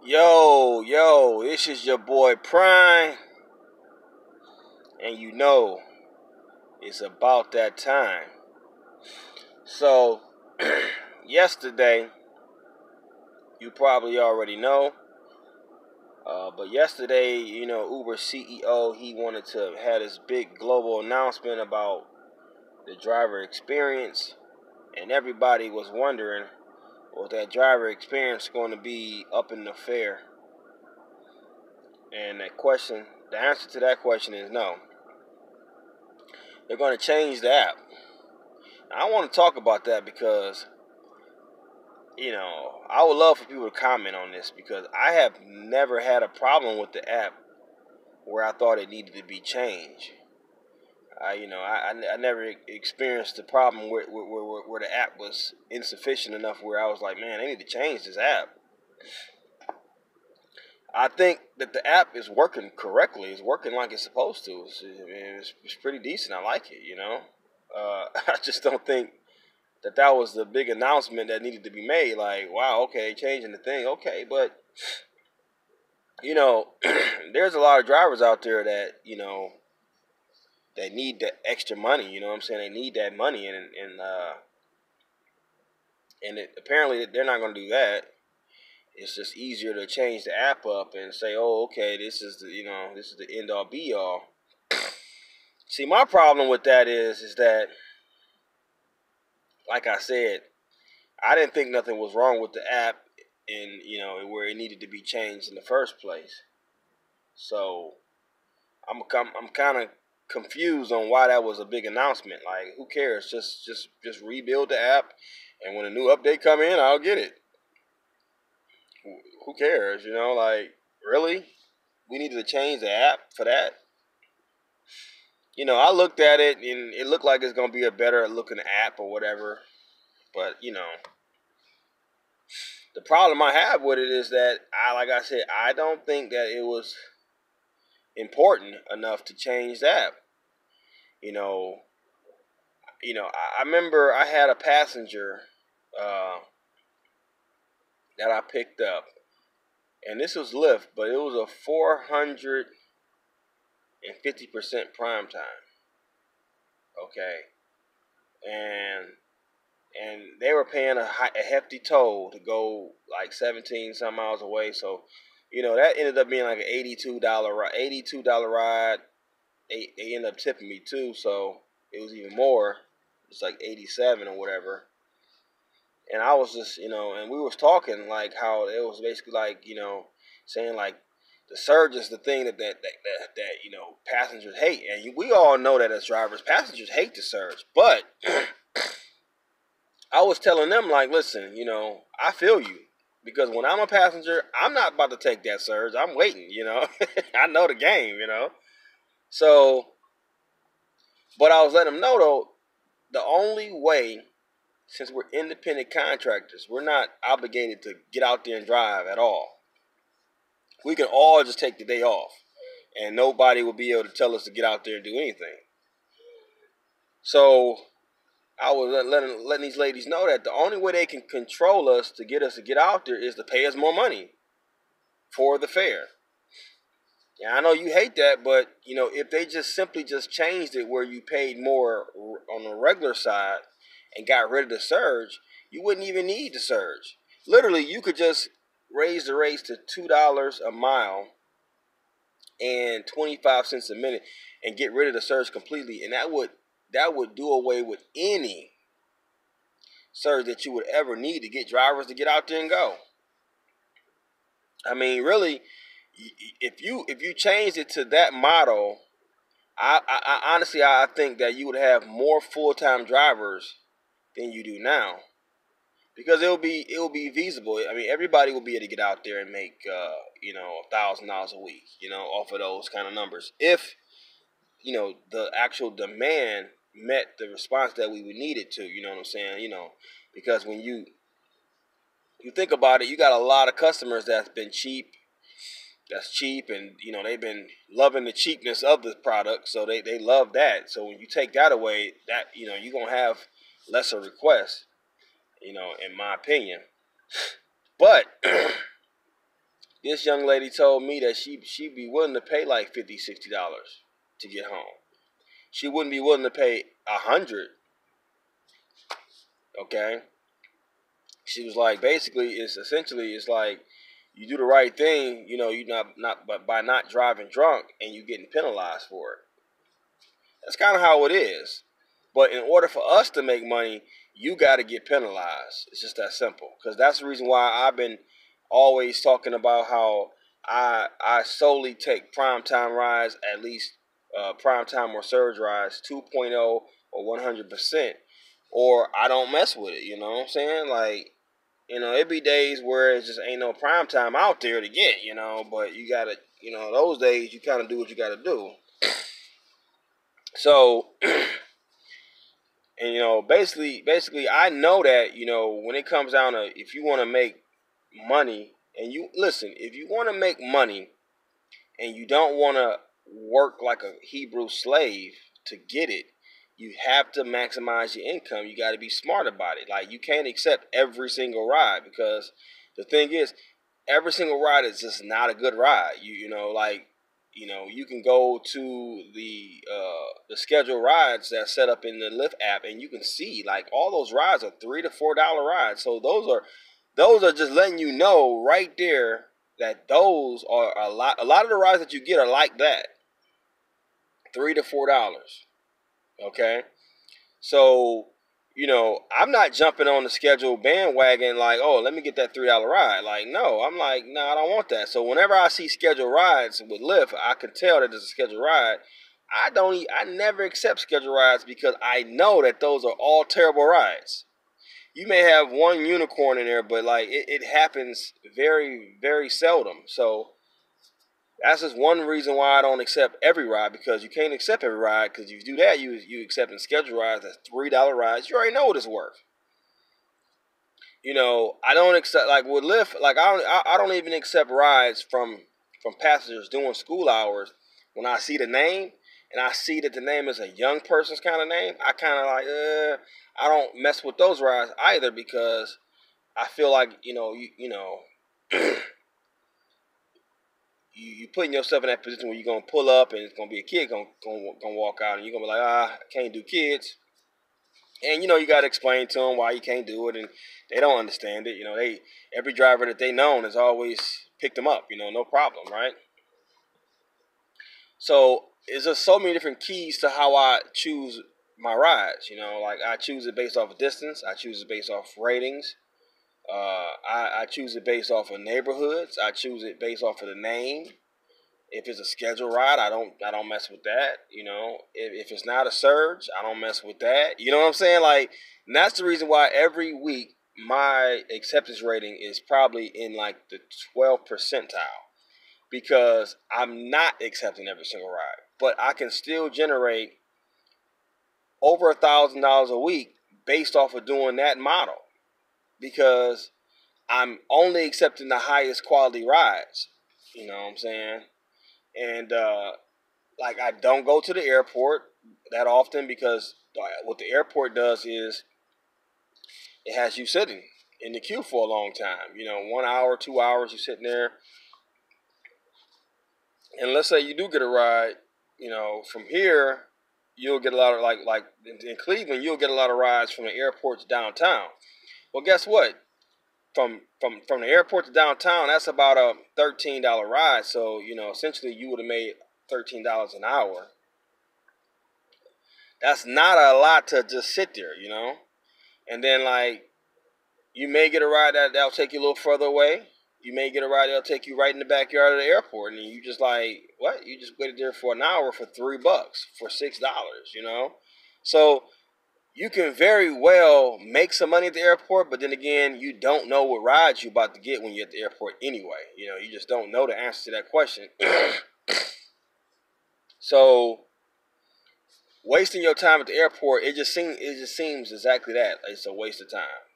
Yo, this is your boy Prime, and you know it's about that time. So, yesterday, you probably already know, but yesterday, Uber CEO, he wanted to have this big global announcement about the driver experience, and everybody was wondering, was that driver experience going to be up in the fare? And the answer to that question is no. They're going to change the app. I want to talk about that because, I would love for people to comment on this because I have never had a problem with the app where I thought it needed to be changed. I never experienced the problem where the app was insufficient enough where I was like, man, they need to change this app. I think that the app is working correctly. It's working like it's supposed to. It's pretty decent. I like it, I just don't think that was the big announcement that needed to be made. Like, wow, okay, changing the thing, okay, but there's a lot of drivers out there that they need the extra money. You know what I'm saying? They need that money, apparently they're not going to do that. It's just easier to change the app up and say, oh, okay, this is the end all be all. See, my problem with that is that, like I said, I didn't think nothing was wrong with the app and where it needed to be changed in the first place. So I'm kind of confused on why that was a big announcement. Like, who cares? Just rebuild the app, and when a new update come in, I'll get it. Who cares? Like, really? We needed to change the app for that? I looked at it and it looked like it's gonna be a better looking app or whatever. But the problem I have with it is that like I said, I don't think that it was important enough to change that. I remember I had a passenger that I picked up, and this was Lyft, but it was a 450% prime time. Okay, and they were paying a hefty toll to go like 17 some miles away. So, that ended up being like an $82 ride. They ended up tipping me too, so it was even more. It's like 87 or whatever. And I was just, and we was talking like how it was basically like, saying like the surge is the thing that passengers hate, and we all know that as drivers, passengers hate the surge. But I was telling them like, listen, I feel you. Because when I'm a passenger, I'm not about to take that surge. I'm waiting, I know the game, So, but I was letting them know, though, the only way, since we're independent contractors, we're not obligated to get out there and drive at all. We can all just take the day off, and nobody will be able to tell us to get out there and do anything. So I was letting these ladies know that the only way they can control us to get out there is to pay us more money for the fare. Yeah, I know you hate that, but if they just simply just changed it where you paid more on the regular side and got rid of the surge, you wouldn't even need the surge. Literally, you could just raise the rates to $2 a mile and 25 cents a minute and get rid of the surge completely, and that would do away with any surge that you would ever need to get drivers to get out there and go. I mean, really, if you changed it to that model, I honestly I think that you would have more full-time drivers than you do now, because it will be feasible. I mean, everybody will be able to get out there and make $1,000 a week, off of those kind of numbers, if the actual demand met the response that we would need it to. You know what I'm saying? Because when you think about it, you got a lot of customers that's cheap, and they've been loving the cheapness of the product, so they love that. So when you take that away, that you're gonna have lesser requests, in my opinion. But This young lady told me that she'd be willing to pay like $50, $60 to get home. She wouldn't be willing to pay $100. Okay. She was like, basically, it's like you do the right thing, you not but by not driving drunk and you getting penalized for it. That's kind of how it is. But in order for us to make money, you got to get penalized. It's just that simple. Because that's the reason why I've been always talking about how I solely take primetime rides, at least primetime or surge rides, 2.0 or 100%, or I don't mess with it. You know what I'm saying? Like, it be days where it just ain't no primetime out there to get, but you got to, those days you kind of do what you got to do. So, and basically, I know that when it comes down to if you want to make money, and if you want to make money, and you don't want to work like a Hebrew slave to get it, you have to maximize your income. You got to be smart about it. Like, you can't accept every single ride, because the thing is, every single ride is just not a good ride. You can go to the scheduled rides that's set up in the Lyft app, and you can see like all those rides are $3 to $4 rides. So those are just letting you know right there that those are a lot. A lot of the rides that you get are like that, $3 to $4. Okay, so I'm not jumping on the scheduled bandwagon like, oh, let me get that $3 ride. Like, no, I'm like, no, I don't want that. So whenever I see scheduled rides with Lyft, I can tell that it's a scheduled ride. I never accept scheduled rides, because I know that those are all terrible rides. You may have one unicorn in there, but like it happens very, very seldom. So that's just one reason why I don't accept every ride, because you can't accept every ride, because if you do that, you accepting scheduled rides that's $3 rides. You already know what it's worth. I don't accept, like with Lyft, like I don't even accept rides from passengers doing school hours. When I see the name and I see that the name is a young person's kind of name, I kind of like I don't mess with those rides either, because I feel like you putting yourself in that position where you're gonna pull up and it's gonna be a kid gonna walk out, and you're gonna be like, I can't do kids, and you got to explain to them why you can't do it, and they don't understand it. Every driver that they known has always picked them up, no problem, right? So it's just so many different keys to how I choose my rides. Like I choose it based off of distance, I choose it based off ratings. I choose it based off of neighborhoods. I choose it based off of the name. If it's a scheduled ride, I don't mess with that. If it's not a surge, I don't mess with that. You know what I'm saying? Like, and that's the reason why every week my acceptance rating is probably in like the 12th percentile, because I'm not accepting every single ride, but I can still generate over $1,000 a week based off of doing that model, because I'm only accepting the highest quality rides. You know what I'm saying? And like, I don't go to the airport that often, because what the airport does is it has you sitting in the queue for a long time. 1 hour, 2 hours, you're sitting there. And let's say you do get a ride, from here, you'll get a lot of like in Cleveland, you'll get a lot of rides from the airport to downtown. Well, guess what? From the airport to downtown, that's about a $13 ride. So essentially, you would have made $13 an hour. That's not a lot to just sit there, And then, like, you may get a ride that'll take you a little further away. You may get a ride that'll take you right in the backyard of the airport, and you just like, what? You just waited there for an hour for $3, for $6, So you can very well make some money at the airport, but then again, you don't know what rides you're about to get when you're at the airport anyway. You just don't know the answer to that question. So wasting your time at the airport, it just seems exactly that. It's a waste of time.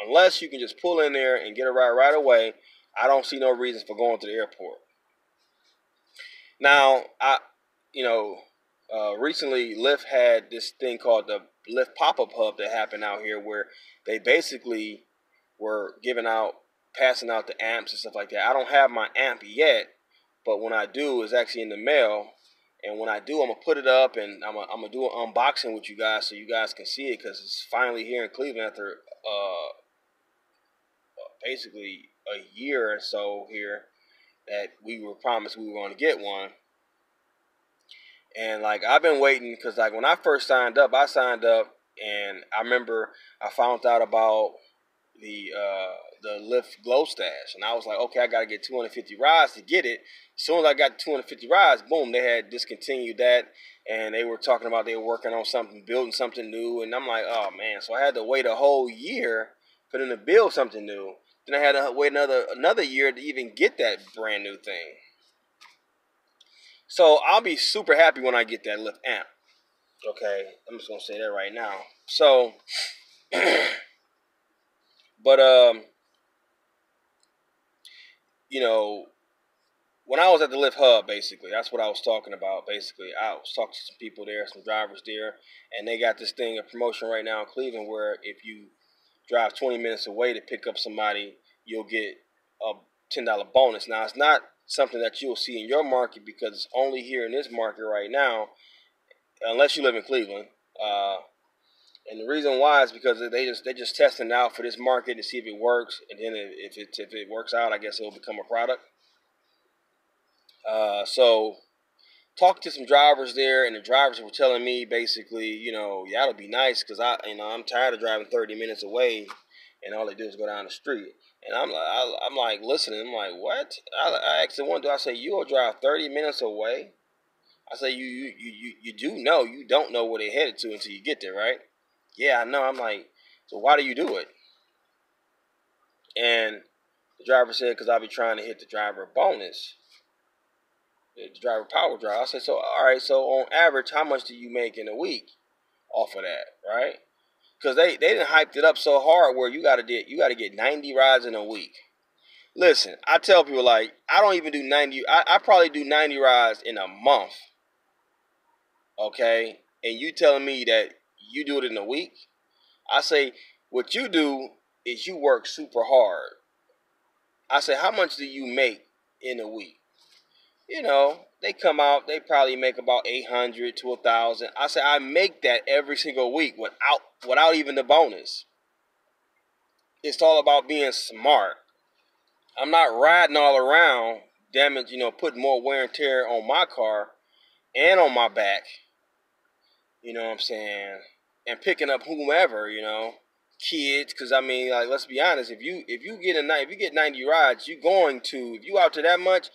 Unless you can just pull in there and get a ride right away, I don't see no reasons for going to the airport. Now, recently Lyft had this thing called the Lyft pop-up hub that happened out here, where they basically were giving out passing out the amps and stuff like that. I don't have my amp yet, but when I do, it's actually in the mail. And when I do, I'm gonna put it up and I'm gonna do an unboxing with you guys so you guys can see it, because it's finally here in Cleveland after basically a year or so here that we were promised we were going to get one. And like I've been waiting, because like when I first signed up, and I remember I found out about the Lyft Glow Stash, and I was like, okay, I got to get 250 rides to get it. As soon as I got 250 rides, boom, they had discontinued that, and they were talking about they were working on something, building something new, and I'm like, oh man, so I had to wait a whole year for them to build something new. Then I had to wait another year to even get that brand new thing. So I'll be super happy when I get that Lyft amp. Okay, I'm just gonna say that right now. So, but you know, when I was at the Lyft Hub, basically, that's what I was talking about. Basically, I was talking to some people there, some drivers there, and they got this thing, a promotion right now in Cleveland, where if you drive 20 minutes away to pick up somebody, you'll get a $10 bonus. Now, it's not something that you'll see in your market, because it's only here in this market right now, unless you live in Cleveland. And the reason why is because they're just testing it out for this market to see if it works, and then if it works out, I guess it'll become a product. So talked to some drivers there, and the drivers were telling me basically, yeah, it'll be nice, because I'm tired of driving 30 minutes away, and all they do is go down the street. And I'm like listening. I'm like, what? I asked the one dude, I say, you will drive 30 minutes away? I say, you do know, you don't know where they headed to until you get there, right? Yeah, I know. I'm like, so why do you do it? And the driver said, because I'll be trying to hit the driver bonus, the driver power drive. I said, so all right, so on average, how much do you make in a week off of that, right? Because they didn't hyped it up so hard where you got to get 90 rides in a week. Listen, I tell people, like, I don't even do 90. I probably do 90 rides in a month. Okay, and you telling me that you do it in a week? I say, what you do is you work super hard. I say, how much do you make in a week? They come out, they probably make about 800 to 1,000. I say, I make that every single week without even the bonus. It's all about being smart. I'm not riding all around, putting more wear and tear on my car and on my back. You know what I'm saying? And picking up whomever, kids, because I mean, like, let's be honest, if you get 90 rides, if you out to that much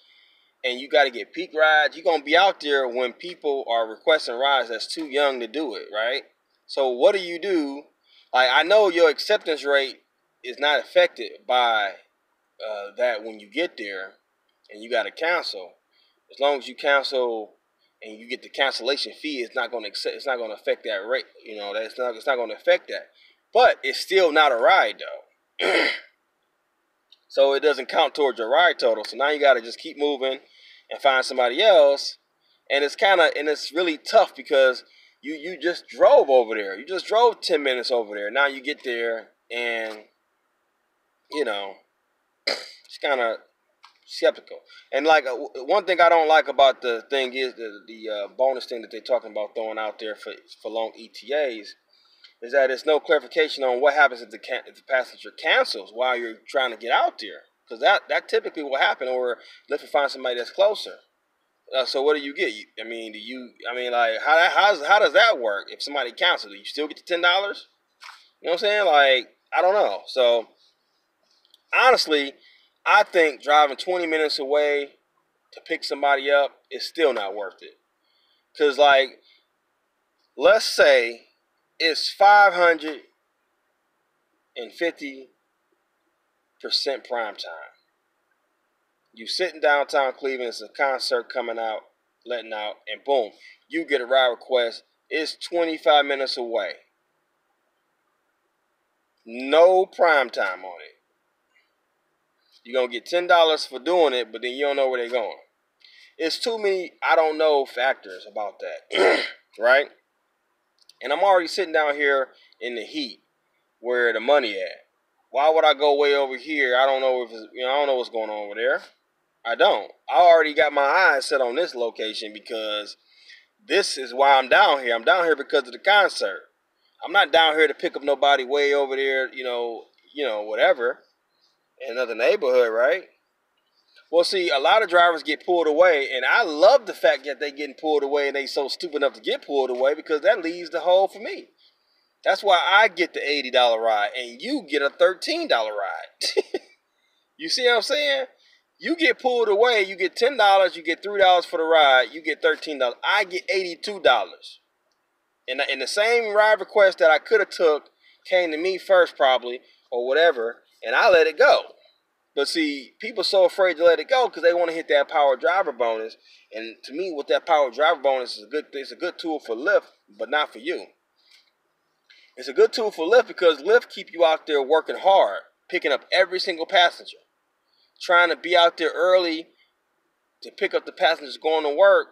and you got to get peak rides, you're gonna be out there when people are requesting rides that's too young to do it, right? So what do? Like, I know your acceptance rate is not affected by that when you get there and you got to cancel. As long as you cancel and you get the cancellation fee, it's not going to affect that rate. It's not going to affect that. But it's still not a ride though. So it doesn't count towards your ride total. So now you got to just keep moving and find somebody else. And it's really tough, because you just drove over there. You just drove 10 minutes over there. Now you get there and it's kind of skeptical. And like one thing I don't like about the thing is the bonus thing that they're talking about throwing out there for long ETAs is that there's no clarification on what happens if the passenger cancels while you're trying to get out there, because that typically will happen, or let's find somebody that's closer. So what do you get? How does that work? If somebody cancels, do you still get the $10? You know what I'm saying? Like, I don't know. So honestly, I think driving 20 minutes away to pick somebody up is still not worth it. Because, like, let's say it's 550% prime time. You sitting downtown Cleveland, it's a concert coming out, letting out, and boom, you get a ride request. It's 25 minutes away. No prime time on it. You're going to get $10 for doing it, but then you don't know where they're going. It's too many I don't know factors about that, right? And I'm already sitting down here in the heat where the money at. Why would I go way over here? I don't know if it's, I don't know what's going on over there. I don't. I already got my eyes set on this location because this is why I'm down here. I'm down here because of the concert. I'm not down here to pick up nobody way over there, whatever, in another neighborhood, right? Well, see, a lot of drivers get pulled away, and I love the fact that they getting pulled away and they so stupid enough to get pulled away because that leaves the hole for me. That's why I get the $80 ride and you get a $13 ride. You see what I'm saying? You get pulled away, you get $10, you get $3 for the ride, you get $13. I get $82. And the same ride request that I could have took came to me first probably or whatever, and I let it go. But see, people so afraid to let it go because they want to hit that power driver bonus. And to me, with that power driver bonus, it's a good tool for Lyft, but not for you. It's a good tool for Lyft because Lyft keep you out there working hard, picking up every single passenger, trying to be out there early to pick up the passengers going to work.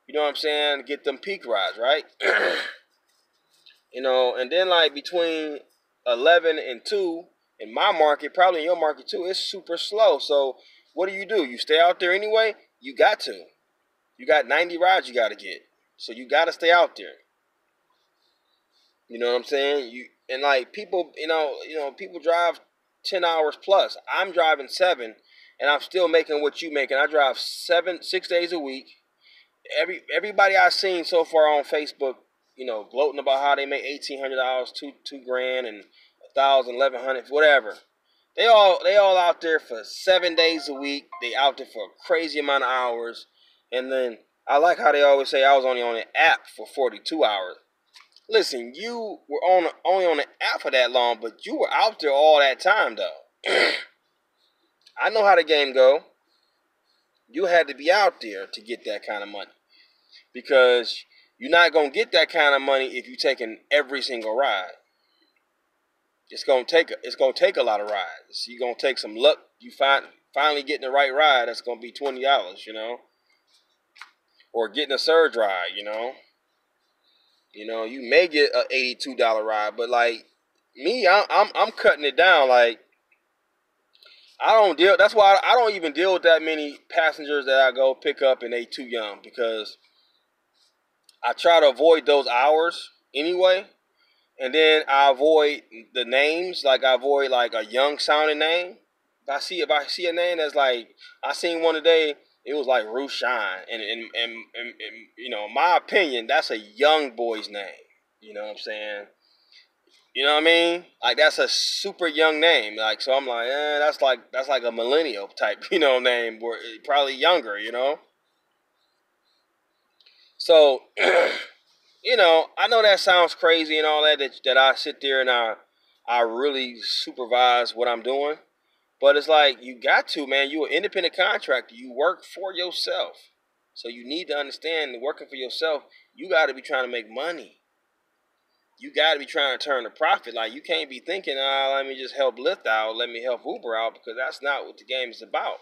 You know what I'm saying? Get them peak rides, right? And then like between 11 and 2 in my market, probably in your market too, it's super slow. So what do? You stay out there anyway? You got to. You got 90 rides you got to get. So you got to stay out there. You know what I'm saying? People, people drive 10 hours plus. I'm driving 7 and I'm still making what you making. I drive 6 days a week. Everybody I've seen so far on Facebook, gloating about how they make $1,800, two grand, and 1,000, 1,100, whatever. They all out there for 7 days a week. They out there for a crazy amount of hours, and then I like how they always say I was only on the app for 42 hours. Listen, you were only on the app for that long, but you were out there all that time though. I know how the game go. You had to be out there to get that kind of money. Because you're not going to get that kind of money if you're taking every single ride. It's going to take a lot of rides. You're going to take some luck. You finally getting the right ride, that's going to be $20, or getting a surge ride, you may get an $82 ride, but like me, I'm cutting it down. Like I don't deal. That's why I don't even deal with that many passengers that I go pick up and they too young because I try to avoid those hours anyway, and then I avoid the names. Like I avoid like a young sounding name. If I see a name that's like I seen one today, it was like Rushan, and in my opinion, that's a young boy's name. You know what I'm saying? You know what I mean? Like that's a super young name. Like so, I'm like, that's like a millennial type, name, or probably younger, So. I know that sounds crazy and all that I sit there and I really supervise what I'm doing. But it's like, you got to, man. You're an independent contractor. You work for yourself. So you need to understand that working for yourself, you got to be trying to make money. You got to be trying to turn a profit. Like, you can't be thinking, let me just help Lyft out, let me help Uber out, because that's not what the game is about.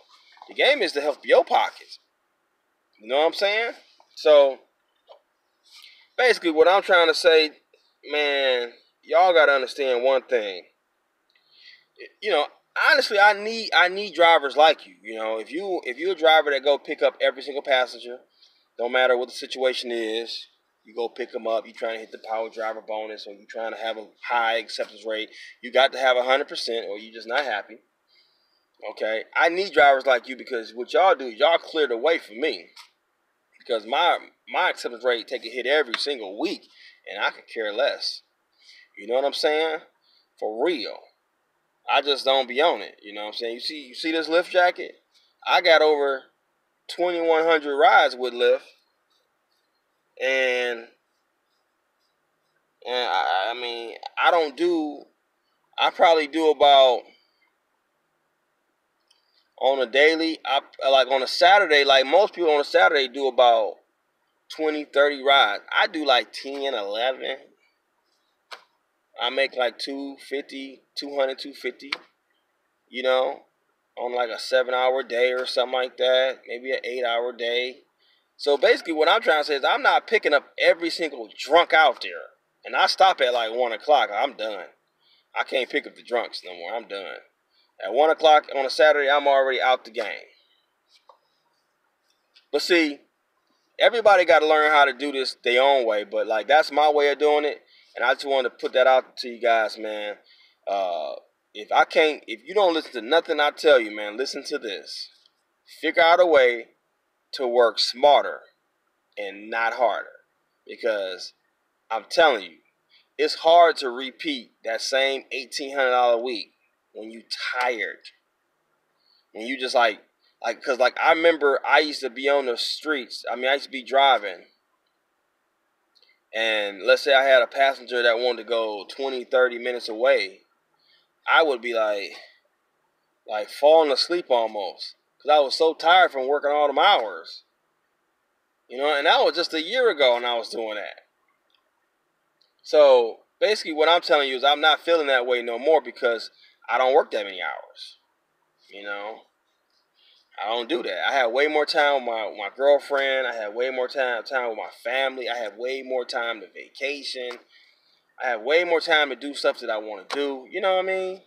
The game is to help your pockets. You know what I'm saying? So basically, what I'm trying to say, man, y'all got to understand one thing. Honestly, I need drivers like you. If you're a driver that go pick up every single passenger, no matter what the situation is, you go pick them up. You trying to hit the power driver bonus, or you trying to have a high acceptance rate. You got to have 100%, or you just not happy. Okay, I need drivers like you because what y'all do, y'all clear the way for me. Because my acceptance rate take a hit every single week, and I could care less. You know what I'm saying? For real. I just don't be on it. You know what I'm saying? You see this Lyft jacket? I got over 2,100 rides with Lyft, and I mean I probably do about on a daily. Like on a Saturday, like most people on a Saturday do about 20, 30 rides. I do like 10, 11. I make like 250, 200, 250, on like a 7-hour day or something like that. Maybe an 8-hour day. So basically what I'm trying to say is I'm not picking up every single drunk out there. And I stop at like 1 o'clock. I'm done. I can't pick up the drunks no more. I'm done. At 1 o'clock on a Saturday, I'm already out the game. But see, everybody got to learn how to do this their own way. But like, that's my way of doing it, and I just wanted to put that out to you guys, man. If you don't listen to nothing I tell you, man, listen to this. Figure out a way to work smarter and not harder, because I'm telling you, it's hard to repeat that same $1,800 a week when you tired. When you just cause like I remember I used to be on the streets. I used to be driving, and let's say I had a passenger that wanted to go 20, 30 minutes away. I would be like falling asleep almost, because I was so tired from working all them hours. And that was just a year ago when I was doing that. So basically what I'm telling you is I'm not feeling that way no more, because I don't work that many hours. I don't do that. I have way more time with my girlfriend. I have way more time with my family. I have way more time to vacation. I have way more time to do stuff that I want to do. You know what I mean?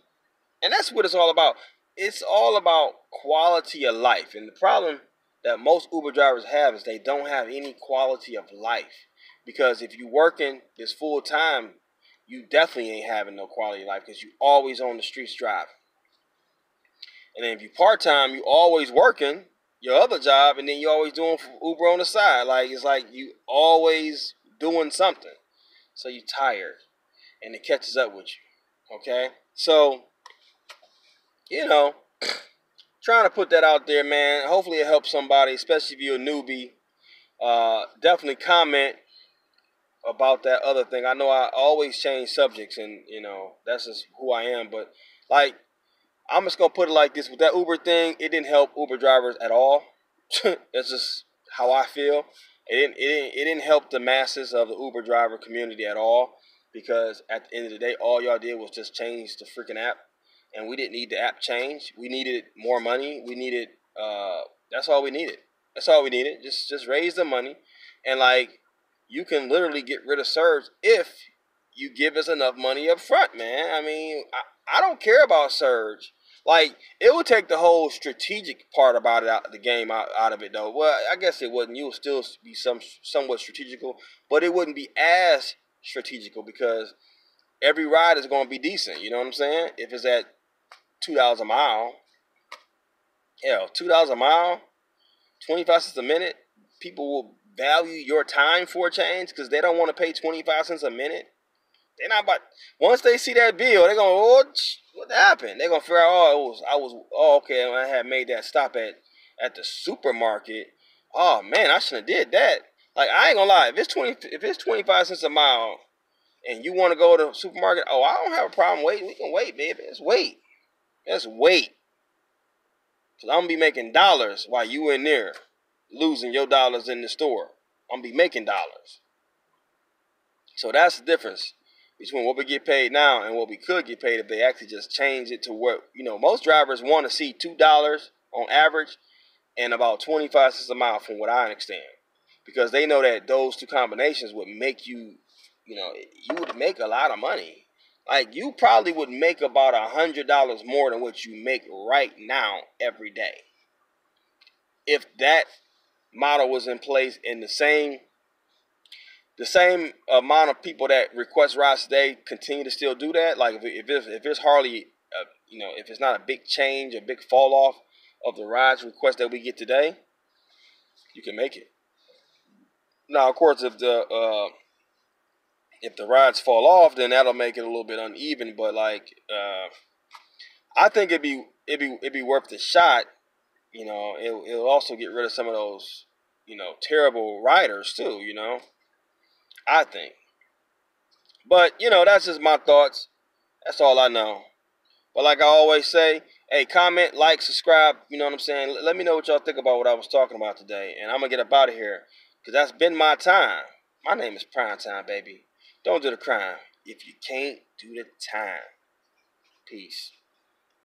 And that's what it's all about. It's all about quality of life. And the problem that most Uber drivers have is they don't have any quality of life. Because if you're working this full time, you definitely ain't having no quality of life, because you're always on the streets driving. And then if you part-time, you always working your other job, and then you always doing Uber on the side. Like, it's like you always doing something. So you tired, and it catches up with you. Okay? So, trying to put that out there, man. Hopefully it helps somebody, especially if you're a newbie. Definitely comment about that other thing. I know I always change subjects, and, that's just who I am. But, like, I'm just going to put it like this. With that Uber thing, it didn't help Uber drivers at all. That's just how I feel. It didn't help the masses of the Uber driver community at all, because at the end of the day, all y'all did was just change the freaking app. And we didn't need the app change. We needed more money. We needed, that's all we needed. That's all we needed. Just raise the money. And, like, you can literally get rid of Surge if you give us enough money up front, man. I don't care about Surge. Like, it would take the whole strategic part about it out of it, though. Well, I guess it wouldn't. You would still be somewhat strategical, but it wouldn't be as strategical, because every ride is going to be decent. You know what I'm saying? If it's at $2 a mile, hell, $2 a mile, 25 cents a minute, people will value your time for a change, because they don't want to pay 25 cents a minute. They're not about. Once they see that bill, they're gonna, what happened? They're gonna figure out, okay, I had made that stop at the supermarket. Oh man, I shouldn't have did that. Like, I ain't gonna lie, if it's 25 cents a mile, and you want to go to the supermarket, I don't have a problem waiting. We can wait, baby. Let's wait. Because I'm gonna be making dollars while you in there losing your dollars in the store. I'm gonna be making dollars. So that's the difference between what we get paid now and what we could get paid if they actually just change it to what, most drivers want to see $2 on average and about 25 cents a mile, from what I understand. Because they know that those two combinations would make you, you would make a lot of money. Like, you probably would make about $100 more than what you make right now every day, if that model was in place, and the same amount of people that request rides today continue to still do that. Like, if it's hardly, if it's not a big change, a big fall off of the rides requests that we get today, you can make it. Now, of course, if the rides fall off, then that'll make it a little bit uneven. But, like, I think it'd be worth the shot. It'll also get rid of some of those, terrible riders too. I think. But, that's just my thoughts. That's all I know. But like I always say, hey, comment, like, subscribe. You know what I'm saying? Let me know what y'all think about what I was talking about today. And I'm going to get up out of here, because that's been my time. My name is Prime Time, baby. Don't do the crime if you can't do the time. Peace.